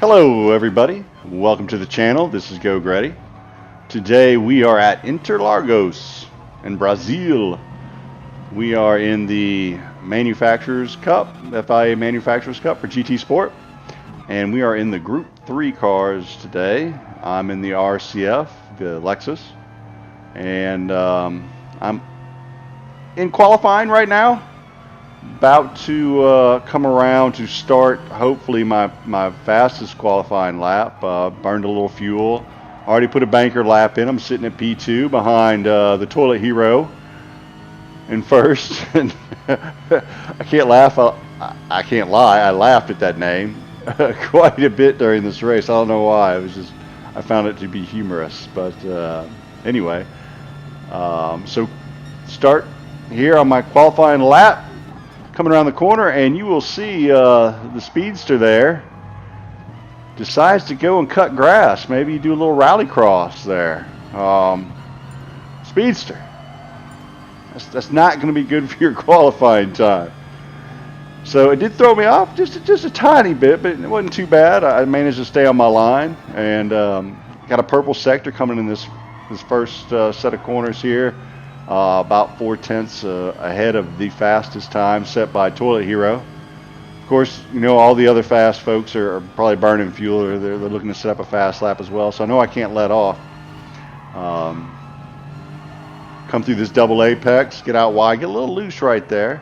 Hello everybody, welcome to the channel. This is Geauxgreddy. Today we are at Interlagos in Brazil. We are in the Manufacturers Cup, FIA Manufacturers Cup for GT Sport, and we are in the Group 3 cars today. I'm in the RCF, the Lexus, and I'm in qualifying right now. About to come around to start hopefully my fastest qualifying lap. Burned a little fuel, already put a banker lap in. I'm sitting at P2 behind the Toilet Hero in first. And I can't laugh, I can't lie, I laughed at that name quite a bit during this race. I don't know why, it was just, I found it to be humorous. But anyway, so start here on my qualifying lap. Coming around the corner, and you will see the speedster there decides to go and cut grass. Maybe you do a little rallycross there. Speedster. That's not going to be good for your qualifying time. So it did throw me off just a tiny bit, but it wasn't too bad. I managed to stay on my line, and got a purple sector coming in this first set of corners here. About 4/10 ahead of the fastest time set by Toilet Hero. Of course, you know, all the other fast folks are probably burning fuel, or they're looking to set up a fast lap as well. So I know I can't let off. Come through this double apex, get out wide, get a little loose right there.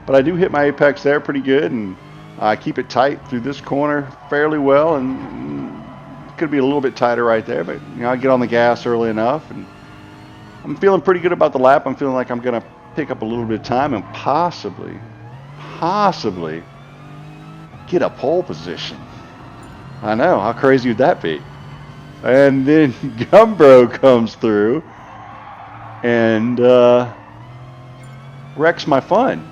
But I do hit my apex there pretty good, and I keep it tight through this corner fairly well. And it could be a little bit tighter right there, but you know, I get on the gas early enough, and I'm feeling pretty good about the lap. I'm feeling like I'm going to pick up a little bit of time and possibly get a pole position. I know, how crazy would that be? And then Gumbro comes through and wrecks my fun.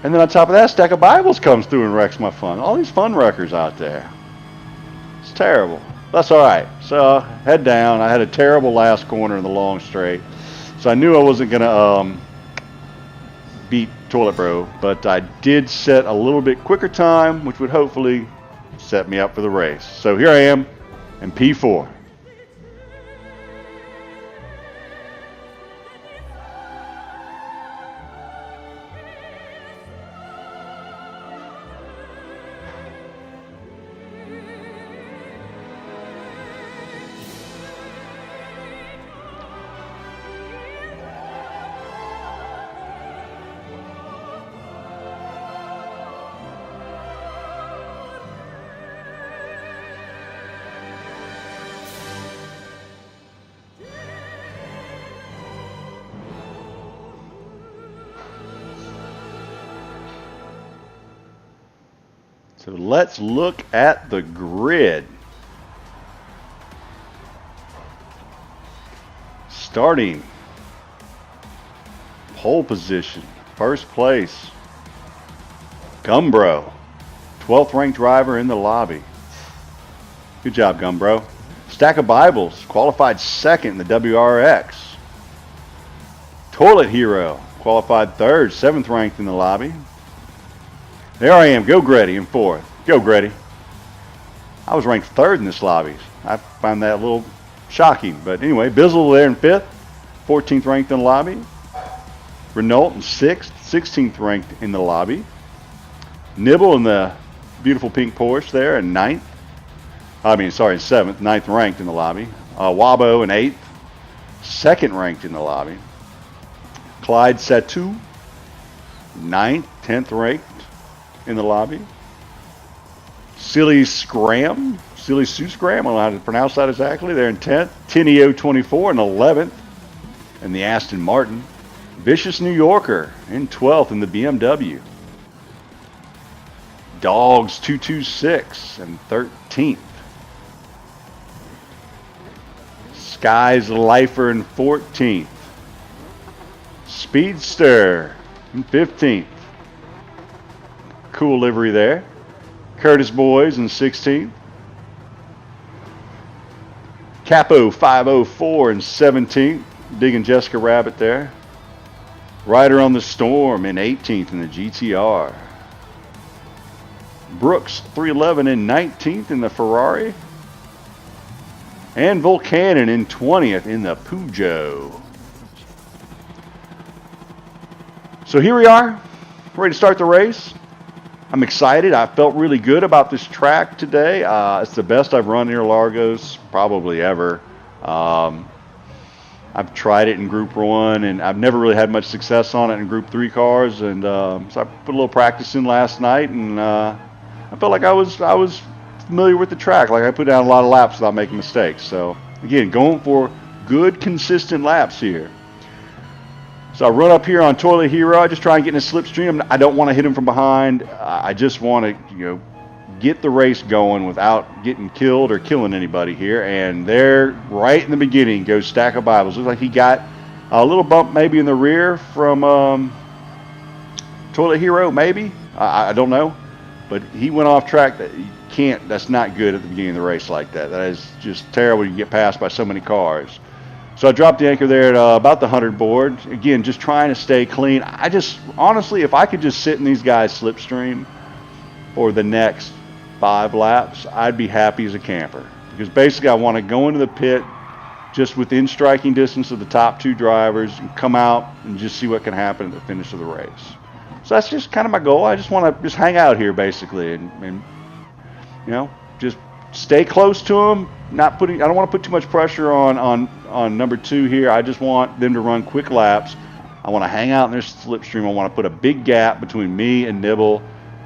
And then on top of that, Stack of Bibles comes through and wrecks my fun. All these fun wreckers out there. It's terrible. That's all right. So head down. I had a terrible last corner in the long straight, so I knew I wasn't gonna beat Toilet Bro, but I did set a little bit quicker time, which would hopefully set me up for the race. So here I am in P4. So let's look at the grid. Starting pole position, first place, Gumbro, 12th ranked driver in the lobby. Good job, Gumbro. Stack of Bibles, qualified second in the WRX. Toilet Hero, qualified third, 7th ranked in the lobby. There I am, Geauxgreddy in 4th. Geauxgreddy. I was ranked 3rd in this lobby. I find that a little shocking. But anyway, Bizzle there in 5th, 14th ranked in the lobby. Renault in 6th, 16th ranked in the lobby. Nibble in the beautiful pink Porsche there in 9th. I mean, sorry, 7th, 9th ranked in the lobby. Wabo in 8th, 2nd ranked in the lobby. Clyde Satu, 9th, 10th ranked in the lobby. Silly Scram, Silly Sue Scram, I don't know how to pronounce that exactly. They're in 10th. Tinio 24 in 11th. And the Aston Martin. Vicious New Yorker in 12th in the BMW. Dogs 226 and 13th. Sky's Lifer in 14th. Speedster in 15th. Cool livery there. Curtis Boys in 16th. Capo 504 in 17th. Digging Jessica Rabbit there. Rider on the Storm in 18th in the GTR. Brooks 311 in 19th in the Ferrari. And Volcanon in 20th in the Peugeot. So here we are, ready to start the race. I'm excited. I felt really good about this track today. It's the best I've run Interlagos probably ever. I've tried it in Group 1, and I've never really had much success on it in Group 3 cars. And so I put a little practice in last night, and I felt like I was familiar with the track. Like I put down a lot of laps without making mistakes. So again, going for good, consistent laps here. So I run up here on Toilet Hero. I just try and get in a slipstream. I don't want to hit him from behind. I just want to, get the race going without getting killed or killing anybody here. And there, right in the beginning, goes Stack of Bibles. Looks like he got a little bump maybe in the rear from Toilet Hero, maybe. I don't know. But he went off track. That's not good at the beginning of the race like that. That is just terrible. You get passed by so many cars. So I dropped the anchor there at about the 100 board. Again, just trying to stay clean. Honestly, if I could just sit in these guys' slipstream for the next 5 laps, I'd be happy as a camper. Because basically I want to go into the pit just within striking distance of the top 2 drivers and come out and just see what can happen at the finish of the race. So that's just kind of my goal. I just want to just hang out here basically and just stay close to them. I don't want to put too much pressure on number 2 here. I just want them to run quick laps. I want to hang out in their slipstream. I want to put a big gap between me and Nibble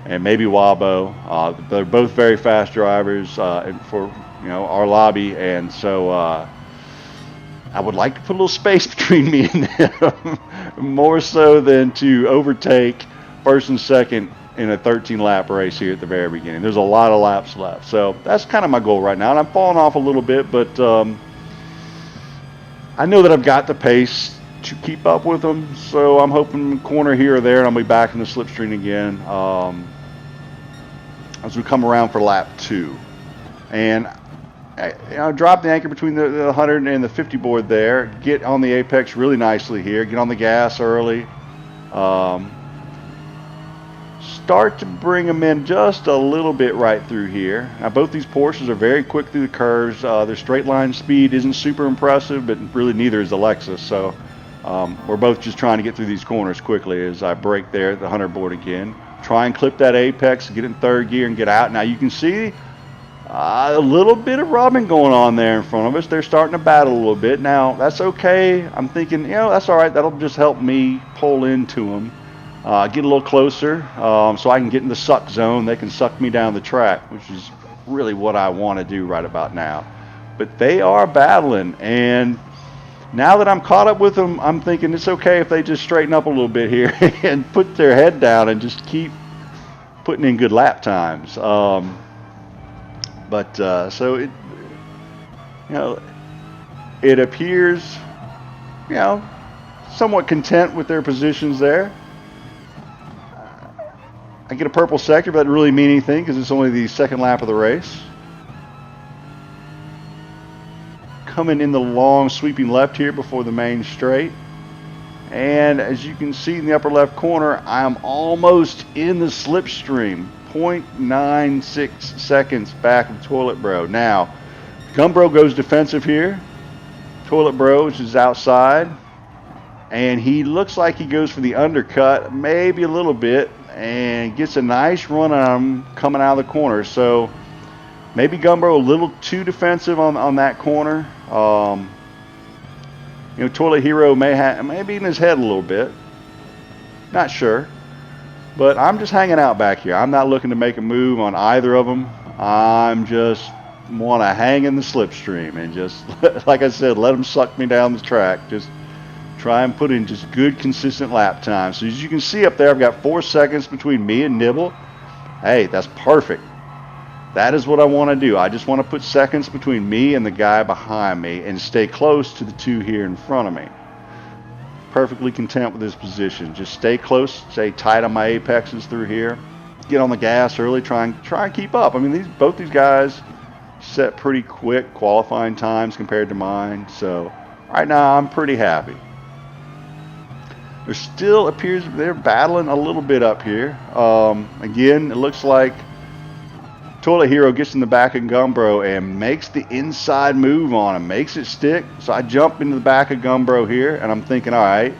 and maybe Wabo. They're both very fast drivers for our lobby, and so I would like to put a little space between me and them, more so than to overtake first and second in a 13-lap race here at the very beginning. There's a lot of laps left. So that's kind of my goal right now. And I'm falling off a little bit, but I know that I've got the pace to keep up with them. So I'm hoping corner here or there, and I'll be back in the slipstream again as we come around for lap 2. And I drop the anchor between the 100 and the 50 board there. Get on the apex really nicely here. Get on the gas early. Start to bring them in just a little bit right through here. Now both these Porsches are very quick through the curves. Their straight line speed isn't super impressive, but really neither is the Lexus. So we're both just trying to get through these corners quickly as I brake there at the 100 board again. Try and clip that apex, get in 3rd gear and get out. Now you can see a little bit of rubbing going on there in front of us. They're starting to battle a little bit. Now that's okay. I'm thinking, that's all right. That'll just help me pull into them. Get a little closer so I can get in the suck zone. They can suck me down the track, which is really what I want to do right about now. But they are battling, and now that I'm caught up with them, I'm thinking it's okay if they just straighten up a little bit here and put their head down and just keep putting in good lap times. So it, it appears, somewhat content with their positions there. I get a purple sector, but that doesn't really mean anything because it's only the 2nd lap of the race. Coming in the long sweeping left here before the main straight. And as you can see in the upper left corner, I am almost in the slipstream. 0.96 seconds back of Toilet Bro. Now, Gumbro goes defensive here. Toilet Bro is outside. And he looks like he goes for the undercut, maybe a little bit, and gets a nice run on him coming out of the corner. So maybe Gumbro a little too defensive on that corner. Toilet Hero maybe in his head a little bit. Not sure. But I'm just hanging out back here. I'm not looking to make a move on either of them. I'm just want to hang in the slipstream and just, like I said, let them suck me down the track. Just try and put in just good, consistent lap time. So as you can see up there, I've got 4 seconds between me and Nibble. Hey, that's perfect. That is what I want to do. I just want to put seconds between me and the guy behind me and stay close to the 2 here in front of me. Perfectly content with this position. Just stay close, stay tight on my apexes through here. Get on the gas early, try and keep up. I mean, both these guys set pretty quick qualifying times compared to mine. So right now I'm pretty happy. There still appears they're battling a little bit up here. Again, it looks like Toilet Hero gets in the back of Gumbro and makes the inside move on him, makes it stick. So I jump into the back of Gumbro here, and I'm thinking, all right,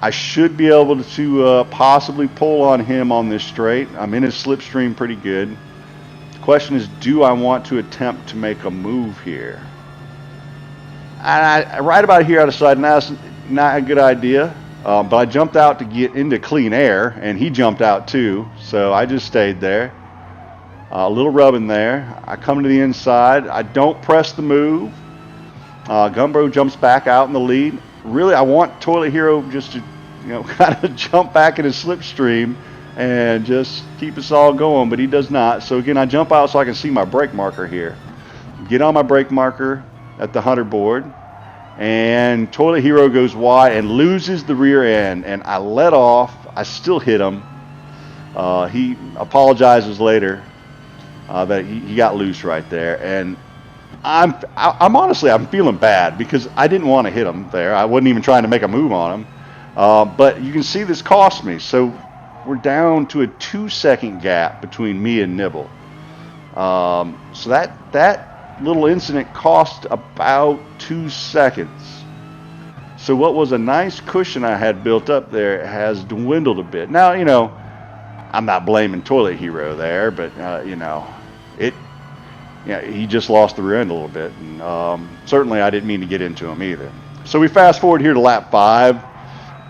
I should be able to possibly pull on him on this straight. I'm in his slipstream pretty good. The question is, do I want to attempt to make a move here? And right about here I decided that's not a good idea. But I jumped out to get into clean air, and he jumped out too. So I just stayed there. A little rubbing there. I come to the inside. I don't press the move. Gumbro jumps back out in the lead. Really, I want Toilet Hero just to, kind of jump back in his slipstream and just keep us all going, but he does not. So again, I jump out so I can see my brake marker here. Get on my brake marker at the 100 board, and Toilet Hero goes wide and loses the rear end, and I let off. I still hit him. He apologizes later. That he got loose right there, and I'm honestly feeling bad because I didn't want to hit him there. I wasn't even trying to make a move on him, but you can see this cost me. So we're down to a 2-second gap between me and Nibble. So that little incident cost about 2 seconds. So what was a nice cushion I had built up there has dwindled a bit. Now I'm not blaming Toilet Hero there, but he just lost the rear end a little bit, and certainly I didn't mean to get into him either. So we fast forward here to lap 5.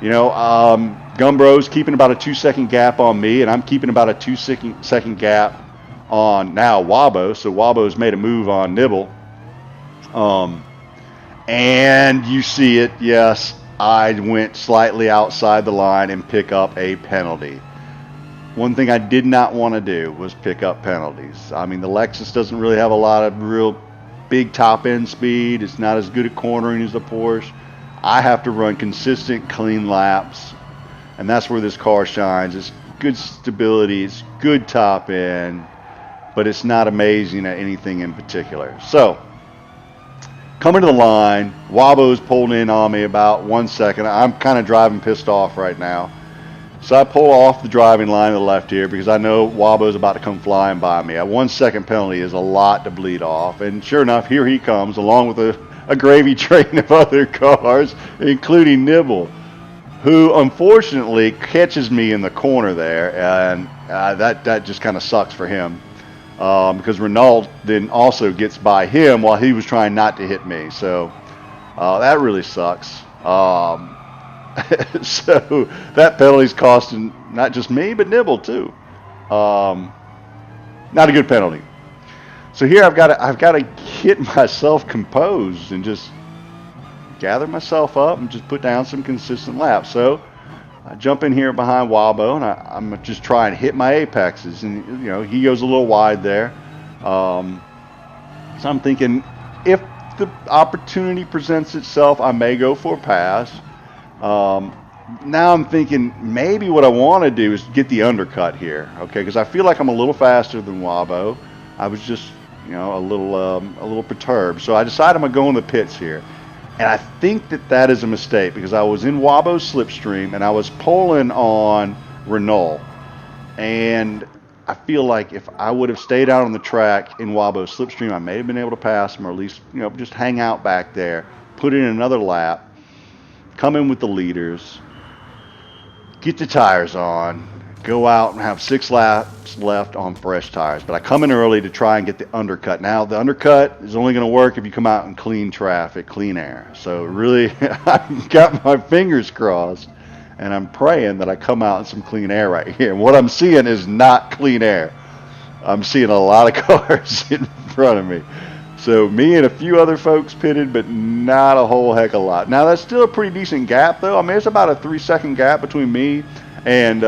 Gumbro's keeping about a 2-second gap on me, and I'm keeping about a 2-second gap on now Wabo. So Wabo's made a move on Nibble, and you see it. Yes, I went slightly outside the line and pick up a penalty. One thing I did not want to do was pick up penalties. I mean, the Lexus doesn't really have a lot of real big top end speed. It's not as good at cornering as the Porsche. I have to run consistent, clean laps, and that's where this car shines. It's good stability, it's good top end, but it's not amazing at anything in particular. So, coming to the line, Wabo's pulled in on me about 1 second. I'm kind of driving pissed off right now. So I pull off the driving line to the left here because I know Wabo's about to come flying by me. A 1 second penalty is a lot to bleed off. And sure enough, here he comes along with a gravy train of other cars, including Nibble, who unfortunately catches me in the corner there. And that just kind of sucks for him because Renault then also gets by him while he was trying not to hit me. So that really sucks. So that penalty's costing not just me, but Nibble too. Not a good penalty. So here I've got to get myself composed and just gather myself up and just put down some consistent laps. So I jump in here behind Wabo, and I'm just trying to hit my apexes, and he goes a little wide there. So I'm thinking if the opportunity presents itself, I may go for a pass. Now I'm thinking maybe what I want to do is get the undercut here, okay? Because I feel like I'm a little faster than Wabo. I was just, a little perturbed. So I decided I'm gonna go in the pits here, and I think that is a mistake because I was in Wabo's slipstream and I was pulling on Renault, and I feel like if I would have stayed out on the track in Wabo's slipstream, I may have been able to pass him, or at least just hang out back there, put in another lap. Come in with the leaders, get the tires on, go out and have 6 laps left on fresh tires. But I come in early to try and get the undercut. Now, the undercut is only going to work if you come out in clean traffic, clean air. So really, I've got my fingers crossed, and I'm praying that I come out in some clean air right here. And what I'm seeing is not clean air. I'm seeing a lot of cars in front of me. So me and a few other folks pitted, but not a whole heck of a lot. Now that's still a pretty decent gap though. I mean, it's about a 3-second gap between me and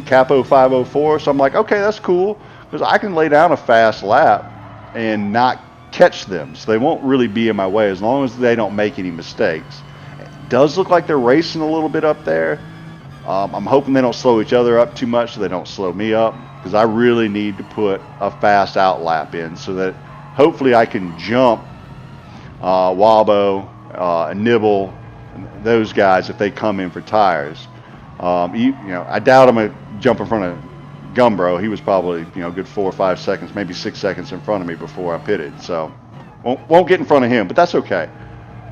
Capo 504. So I'm like, okay, that's cool because I can lay down a fast lap and not catch them. So they won't really be in my way as long as they don't make any mistakes. It does look like they're racing a little bit up there. I'm hoping they don't slow each other up too much so they don't slow me up because I really need to put a fast out lap in so that hopefully I can jump Wabo, Nibble, those guys if they come in for tires. I doubt I'm going to jump in front of Gumbro, he was probably, you know, a good 4 or 5 seconds, maybe 6 seconds in front of me before I pitted. So won't get in front of him, but that's okay.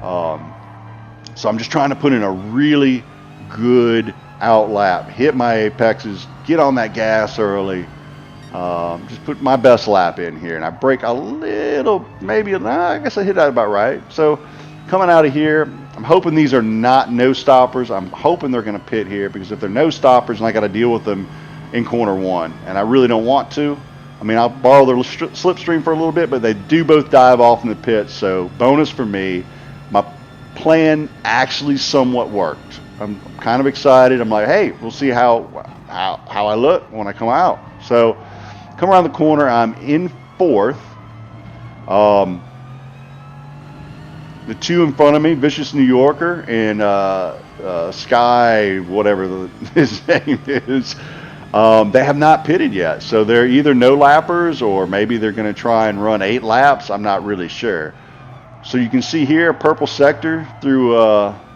So I'm just trying to put in a really good out lap, hit my apexes, get on that gas early, just put my best lap in here, and I break a little, maybe, I guess I hit that about right. So coming out of here, I'm hoping these are not no stoppers. I'm hoping they're going to pit here, because if they're no stoppers, and I got to deal with them in corner one, and I really don't want to. I mean, I'll borrow their slipstream for a little bit, but they do both dive off in the pits, so bonus for me. My plan actually somewhat worked. I'm kind of excited. I'm like, hey, we'll see how I look when I come out. So come around the corner, I'm in fourth. The two in front of me, Vicious New Yorker and Sky, whatever his name is, they have not pitted yet. So they're either no lappers, or maybe they're going to try and run 8 laps. I'm not really sure. So you can see here, purple sector through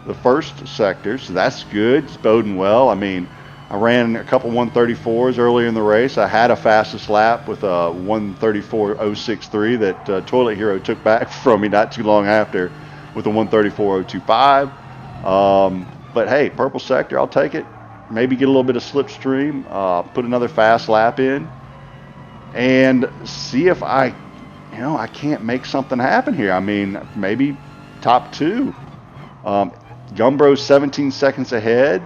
the first sector. So that's good. It's boding well. I mean, I ran a couple 134s earlier in the race. I had a fastest lap with a 134.063 that Toilet Hero took back from me not too long after with a 134.025. But hey, purple sector, I'll take it. Maybe get a little bit of slipstream, put another fast lap in, and see if I can't make something happen here. I mean, maybe top 2. Gumbro's 17 seconds ahead.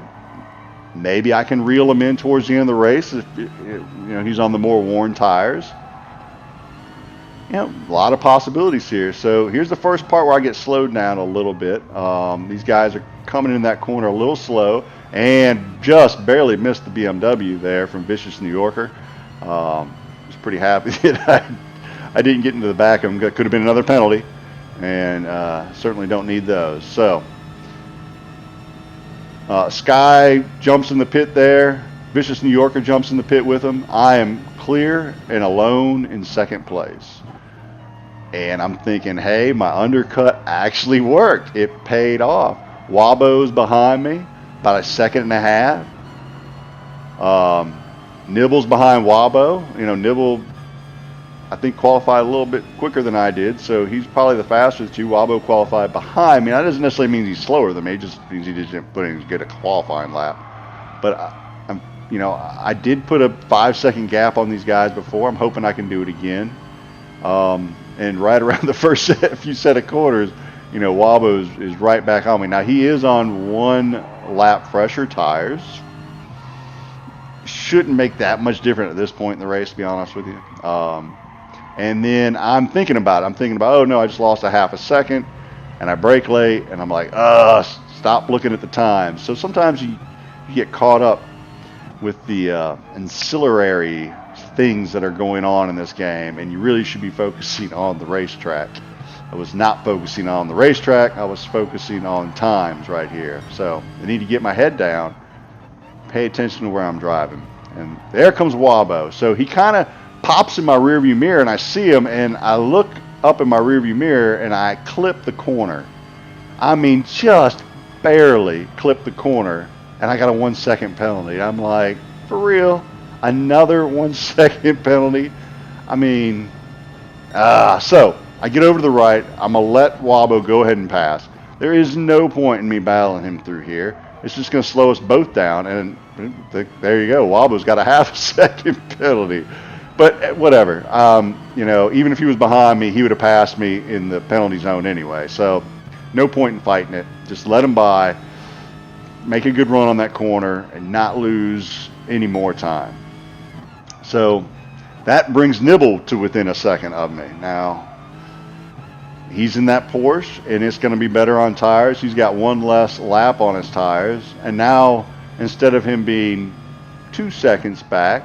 Maybe I can reel him in towards the end of the race if he's on the more worn tires. A lot of possibilities here. So here's the first part where I get slowed down a little bit. These guys are coming in that corner a little slow, and just barely missed the BMW there from Vicious New Yorker. I was pretty happy that I didn't get into the back of him. Could have been another penalty, and certainly don't need those. So Sky jumps in the pit there. Vicious New Yorker jumps in the pit with him. I am clear and alone in second place. And I'm thinking, hey, my undercut actually worked. It paid off. Wabo's behind me, about 1.5 seconds. Nibble's behind Wabo. Nibble, I think, qualified a little bit quicker than I did, so he's probably the fastest too. Wabo qualified behind me. That doesn't necessarily mean he's slower than me. It just means he just didn't put in as good a qualifying lap. But I did put a 5-second gap on these guys before. I'm hoping I can do it again. And right around the first few set of quarters, Wabo is right back on me. Now he is on 1 lap fresher tires. Shouldn't make that much different at this point in the race, to be honest with you. And then I'm thinking about it. Oh no, I just lost a 0.5 second, and I brake late, and I'm like, stop looking at the time. So sometimes you get caught up with the ancillary things that are going on in this game, and you really should be focusing on the racetrack. I was not focusing on the racetrack. I was focusing on times right here. So I need to get my head down, pay attention to where I'm driving. And there comes Wabo. So he kind of pops in my rearview mirror, and I see him, and I look up in my rearview mirror, and I clip the corner. I mean, just barely clip the corner, and I got a 1 second penalty. I'm like, for real? Another 1 second penalty? I mean, so I get over to the right. I'm going to let Wabo go ahead and pass. There is no point in me battling him through here. It's just going to slow us both down, and there you go. Wabo's got a 0.5 second penalty. But whatever. Even if he was behind me, he would have passed me in the penalty zone anyway. So no point in fighting it. Just let him by, make a good run on that corner, and not lose any more time. So that brings Nibble to within 1 second of me. Now, he's in that Porsche, and it's going to be better on tires. He's got 1 less lap on his tires. And now, instead of him being 2 seconds back,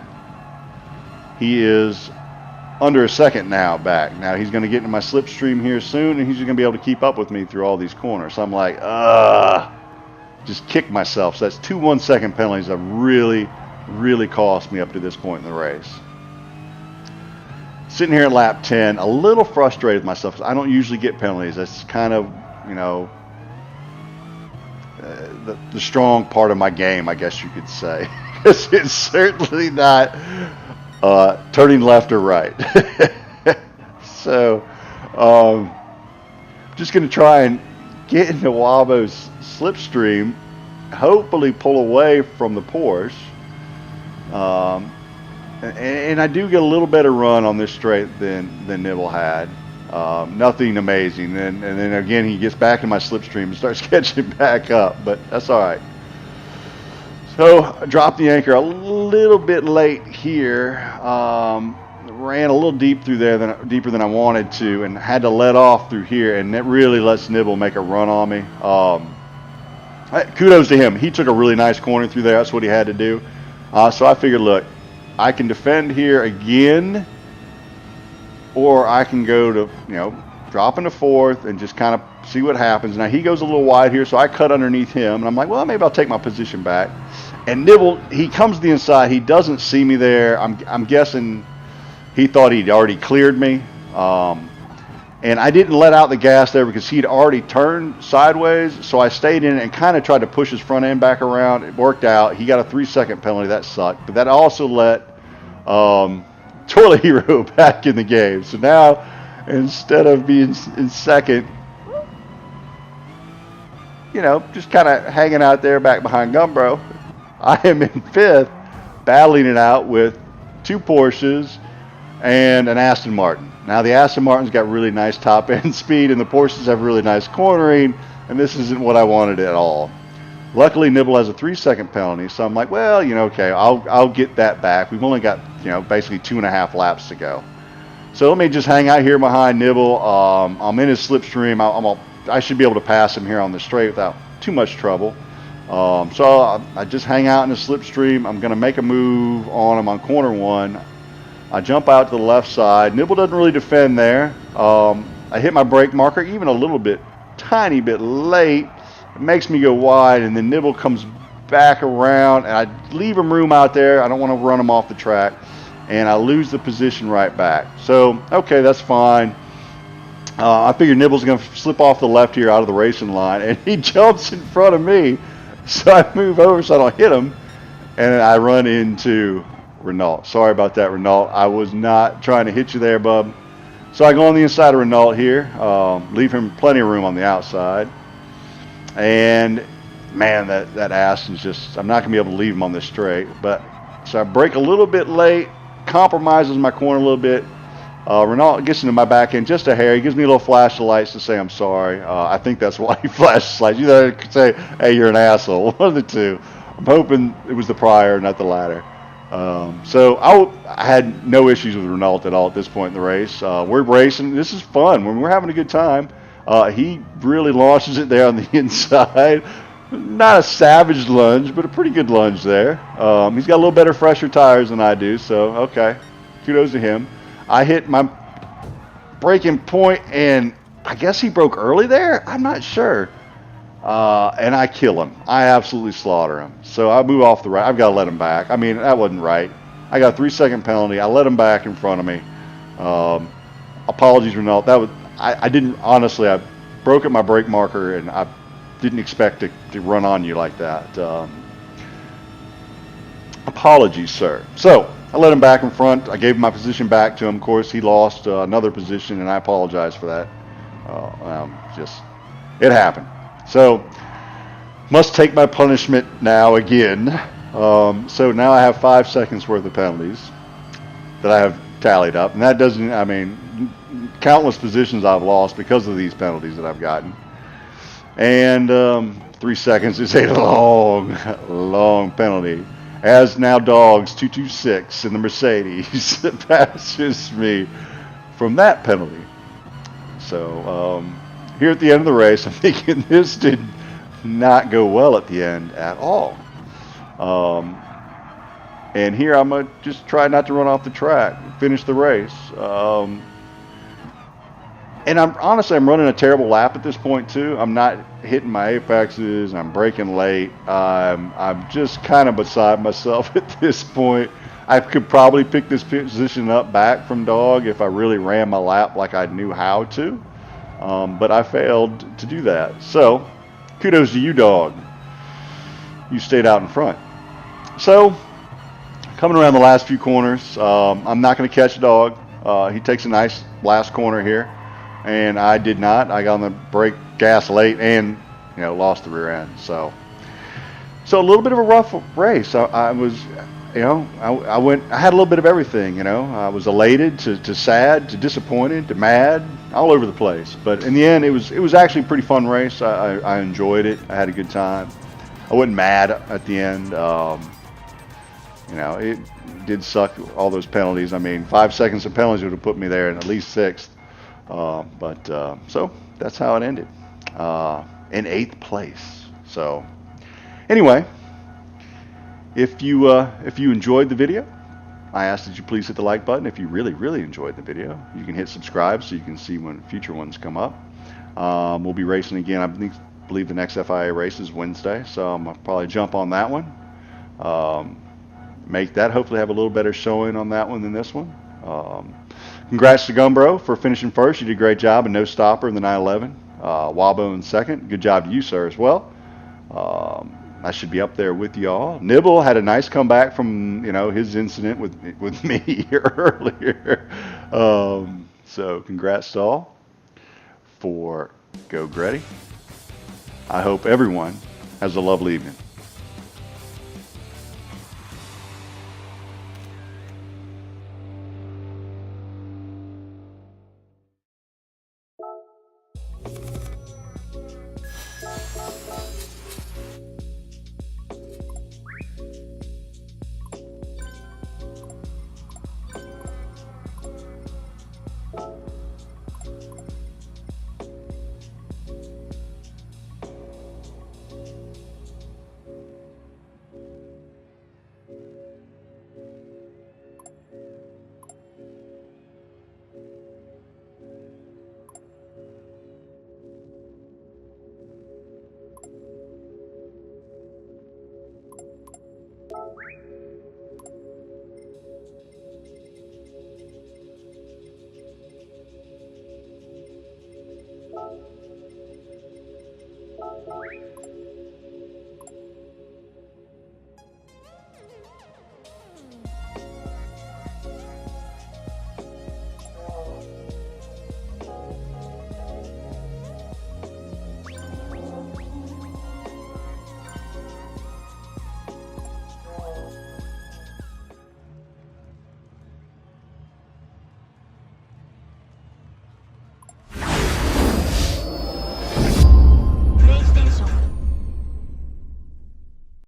he is under 1 second now back. Now he's going to get into my slipstream here soon, and he's going to be able to keep up with me through all these corners. So I'm like, just kick myself. So that's 2 1-second penalties that really, really cost me up to this point in the race. Sitting here at lap 10, a little frustrated with myself because I don't usually get penalties. That's kind of, the strong part of my game, I guess you could say. Because it's certainly not turning left or right. So, just going to try and get into Wabo's slipstream, hopefully pull away from the Porsche. And I do get a little better run on this straight than Nibble had. Nothing amazing. And then again, he gets back in my slipstream and starts catching back up, but that's all right. So I dropped the anchor a little bit late here. Ran a little deep through there, deeper than I wanted to, and had to let off through here, and that really lets Nibble make a run on me. Kudos to him. He took a really nice corner through there. That's what he had to do. So I figured, look, I can defend here again, or I can go to, drop into fourth and just kind of see what happens. Now he goes a little wide here, so I cut underneath him, and I'm like, well, maybe I'll take my position back. And Nibble, he comes to the inside. He doesn't see me there. I'm guessing he thought he'd already cleared me. And I didn't let out the gas there because he'd already turned sideways. So I stayed in it and kind of tried to push his front end back around. It worked out. He got a 3-second penalty. That sucked. But that also let Toilet Hero back in the game. So now, instead of being in second, just kind of hanging out there back behind Gumbro, I am in fifth, battling it out with 2 Porsches and an Aston Martin. Now the Aston Martin's got really nice top end speed, and the Porsches have really nice cornering, and this isn't what I wanted at all. Luckily, Nibble has a 3-second penalty, so I'm like, well, okay, I'll get that back. We've only got basically 2.5 laps to go. So let me just hang out here behind Nibble. I'm in his slipstream. I should be able to pass him here on the straight without too much trouble. So I just hang out in the slipstream. I'm going to make a move on him on corner 1. I jump out to the left side. Nibble doesn't really defend there. I hit my brake marker even a little bit, tiny bit late. It makes me go wide, and then Nibble comes back around, and I leave him room out there. I don't want to run him off the track, and I lose the position right back. So, okay, that's fine. I figure Nibble's going to slip off the left here out of the racing line, and he jumps in front of me. So I move over so I don't hit him, and I run into Renault. Sorry about that, Renault. I was not trying to hit you there, bub. So I go on the inside of Renault here, leave him plenty of room on the outside. And, man, that Aston's just, I'm not going to be able to leave him on this straight. But so I brake a little bit late, compromises my corner a little bit. Renault gets into my back end just a hair. He gives me a little flash of lights to say I'm sorry. I think that's why he flashes lights. Either could say, hey, you're an asshole. One of the two. I'm hoping it was the prior, not the latter. So I had no issues with Renault at all at this point in the race. We're racing. This is fun. When we're having a good time, he really launches it there on the inside. Not a savage lunge, but a pretty good lunge there. He's got a little better, fresher tires than I do, so okay. Kudos to him. I hit my braking point, and I guess he broke early there. I'm not sure. And I kill him. I absolutely slaughter him. So I move off the right. I've got to let him back. I mean, that wasn't right. I got a 3-second penalty. I let him back in front of me. Apologies, Renault. I didn't, honestly, I broke at my brake marker, and I didn't expect to run on you like that. Apologies, sir. So I let him back in front. I gave my position back to him. Of course, he lost another position, and I apologize for that. It happened. So, must take my punishment now again. So now I have 5 seconds worth of penalties that I have tallied up. And that doesn't, I mean, countless positions I've lost because of these penalties that I've gotten. And 3 seconds is a long, long penalty. As now Dogs 226 in the Mercedes passes me from that penalty. So here at the end of the race, I'm thinking this did not go well at the end at all. And here I'm going to just try not to run off the track, finish the race. And I'm running a terrible lap at this point too. I'm not hitting my apexes. I'm braking late. I'm just kind of beside myself at this point. I could probably pick this position up back from Dog if I really ran my lap like I knew how to. But I failed to do that. So Kudos to you, dog. You stayed out in front. So, coming around the last few corners, I'm not going to catch a dog. He takes a nice last corner here, and I did not. I got on the brake gas late and lost the rear end. So a little bit of a rough race. I was, I had a little bit of everything. I was elated to sad to disappointed to mad, all over the place. But in the end, it was actually a pretty fun race. I enjoyed it. I had a good time. I wasn't mad at the end. It did suck, all those penalties. I mean, 5 seconds of penalties would have put me there in at least sixth. So that's how it ended, in 8th place. So anyway, if you enjoyed the video, I ask that you please hit the like button. If you really enjoyed the video, you can hit subscribe so you can see when future ones come up. We'll be racing again. I believe the next FIA race is Wednesday, so I'll probably jump on that one. Make that, hopefully have a little better showing on that one than this one. Congrats to Gumbro for finishing first. You did a great job, and no stopper in the 911. Wabo in second. Good job to you, sir, as well. I should be up there with y'all. Nibble had a nice comeback from his incident with me earlier. So congrats to all for Geauxgreddy. I hope everyone has a lovely evening.